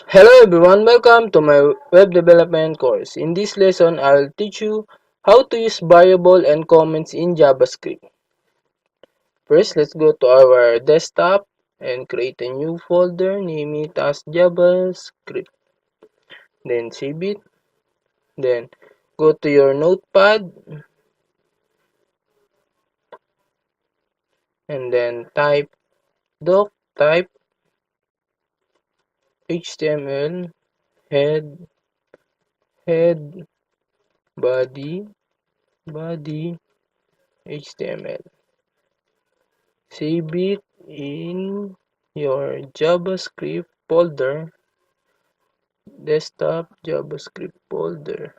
Hello everyone, welcome to my web development course. In this lesson, I'll teach you how to use variable and comments in JavaScript. First, let's go to our desktop and create a new folder, name it as JavaScript. Then save it. Then go to your notepad and then type HTML head body HTML. Save it in your JavaScript folder, desktop JavaScript folder.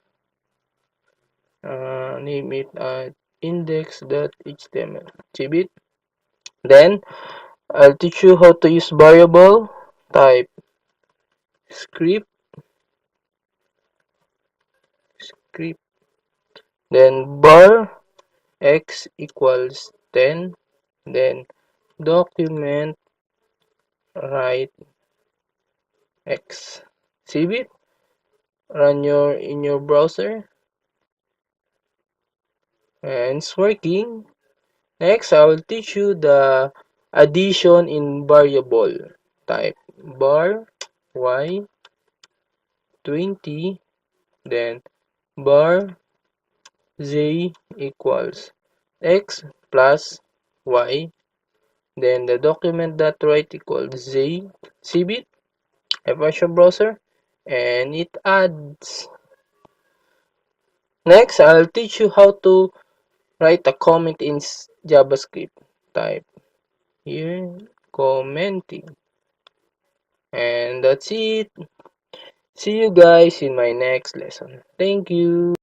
Name it index.html. Save it. Then I'll teach you how to use variable. Type script, script. Then bar x equals 10. Then document write x. Save it. Run in your browser. And it's working. Next, I will teach you the addition in variable. Type bar y 20, then bar z equals x plus y, then the document.write equals z. Save it, refresh your browser, and it adds. Next, I'll teach you how to write a comment in JavaScript. Type here commenting. And that's it. See you guys in my next lesson. Thank you.